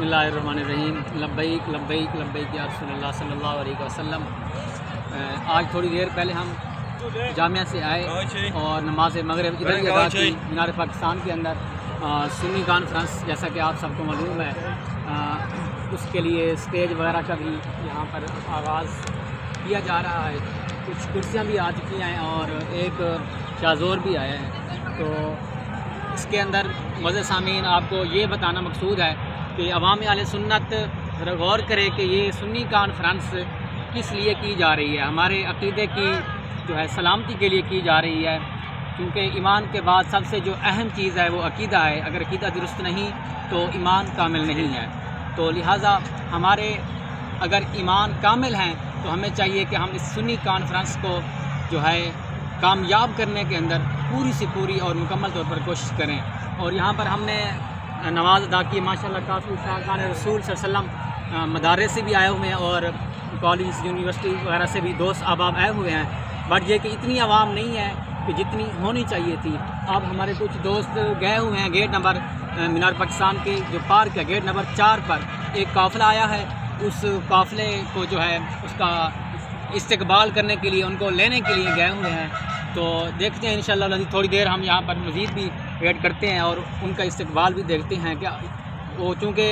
बिस्मिल्लाहिर्रहमानिर्रहीम लब्बैक लब्बैक लब्बैक या रसूल अल्लाह सल्लल्लाहु अलैहि वसल्लम। आज थोड़ी देर पहले हम जामिया से आए और नमाज मगरिब इधर ही अदा की मीनार पाकिस्तान के अंदर। सुन्नी कॉन्फ्रेंस जैसा कि आप सबको मालूम है, उसके लिए स्टेज वगैरह का भी यहाँ पर आगाज़ किया जा रहा है। कुछ कुर्सियाँ भी आ चुकी हैं और एक शाज़ोर भी आया है। तो इसके अंदर मज़े सामीन आपको ये बताना मकसूद है कि अवाम अहले सुन्नत गौर करे कि ये सुन्नी कॉन्फ्रेंस किस लिए की जा रही है। हमारे अक़ीदे की जो है सलामती के लिए की जा रही है, क्योंकि ईमान के बाद सबसे जो अहम चीज़ है वो अक़ीदा है। अगर अक़ीदा दुरुस्त नहीं तो ईमान कामिल नहीं है। तो लिहाजा हमारे अगर ईमान कामिल हैं तो हमें चाहिए कि हम इस सुन्नी कॉन्फ्रेंस को जो है कामयाब करने के अंदर पूरी से पूरी और मुकम्मल तौर पर कोशिश करें। और यहाँ पर हमने नमाज अदा की माशाल्लाह। काफ़ी साहबान रसूल सल्लल्लाहु अलैहि वसल्लम मदारस से भी आए हुए हैं और कॉलेज यूनिवर्सिटी वगैरह से भी दोस्त अहबाब आए हुए हैं। बट ये कि इतनी आवाम नहीं है कि जितनी होनी चाहिए थी। अब हमारे कुछ दोस्त गए हुए हैं गेट नंबर मीनार पाकिस्तान के जो पार्क है गेट नंबर 4 पर एक काफ़िला आया है। उस काफ़िले को जो है उसका इस्तकबाल करने के लिए उनको लेने के लिए गए हुए हैं। तो देखते हैं इंशाअल्लाह थोड़ी देर हम यहाँ पर मज़ीद भी वेट करते हैं और उनका इस्तकबाल भी देखते हैं। क्या वो चूँकि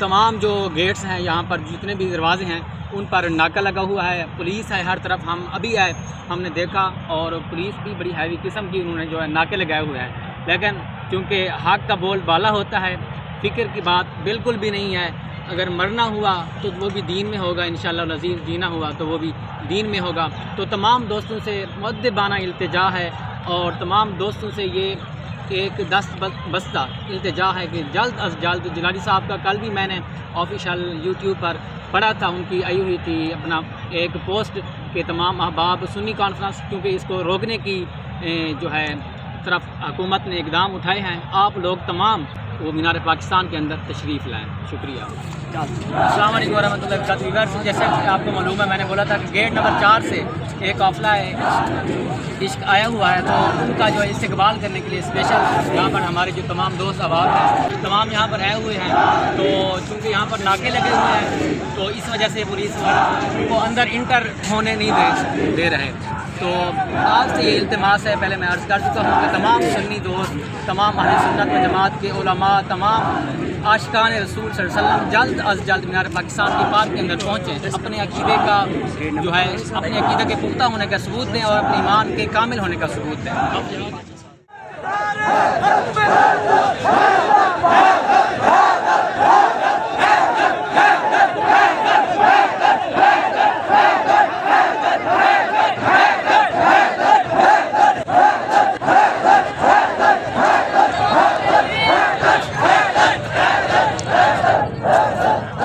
तमाम जो गेट्स हैं यहाँ पर जितने भी दरवाजे हैं उन पर नाका लगा हुआ है, पुलिस है हर तरफ। हम अभी आए हमने देखा और पुलिस भी बड़ी हैवी किस्म की उन्होंने जो है नाके लगाए हुए हैं। लेकिन क्योंकि हक़ का बोल बाला होता है, फ़िक्र की बात बिल्कुल भी नहीं है। अगर मरना हुआ तो वो भी दीन में होगा इंशाअल्लाह अज़ीज़, जीना हुआ तो वो भी दीन में होगा। तो तमाम दोस्तों से मुअद्दिबाना इल्तिजा है और तमाम दोस्तों से ये एक दस्त बस्ता इल्तिजा है कि जल्द अज़ जल्द जिलानी साहब का कल भी मैंने ऑफिशियल यूट्यूब पर पढ़ा था, उनकी आई हुई थी अपना एक पोस्ट के तमाम अहबाब सुन्नी कॉन्फ्रेंस क्योंकि इसको रोकने की जो है तरफ हुकूमत ने इक़दाम उठाए हैं। आप लोग तमाम वो मीनार पाकिस्तान के अंदर तशरीफ़ लाएँ। शुक्रिया। अस्सलाम वालेकुम वरहमतुल्लाहि वबरकातुहू। जैसे कि आपको मालूम है, मैंने बोला था कि गेट नंबर 4 से एक काफ़िला इश्क आया हुआ है, तो उनका जो है इस्तकबाल करने के लिए स्पेशल यहाँ पर हमारे जो तमाम दोस्त अहबाब हैं तमाम यहाँ पर आए हुए हैं। तो चूँकि यहाँ पर नाके लगे हुए हैं तो इस वजह से पुलिस को अंदर इंटर होने नहीं दे रहे। तो आपसे ये इल्तिमास है, पहले मैं अर्ज़ कर चुका हूँ कि तमाम सुन्नी दोस्त, तमाम अहले सुन्नत व जमात के उलमा, तमाम आशिकान रसूल सल्लल्लाहु अलैहि वसल्लम जल्द अज़ जल्द मीनार पाकिस्तान के पार्क के अंदर पहुँचें, अपने अक़ीदे का जो है अपने अक़ीदे के पुख्ता होने का सबूत दें और अपने ईमान के कामिल होने का सबूत दें।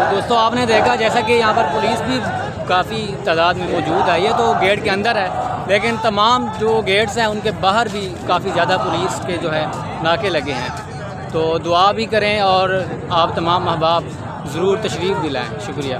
दोस्तों आपने देखा जैसा कि यहाँ पर पुलिस भी काफ़ी तादाद में मौजूद है। ये तो गेट के अंदर है, लेकिन तमाम जो गेट्स हैं उनके बाहर भी काफ़ी ज़्यादा पुलिस के जो है नाके लगे हैं। तो दुआ भी करें और आप तमाम अहबाब ज़रूर तशरीफ़ भी लाएँ। शुक्रिया।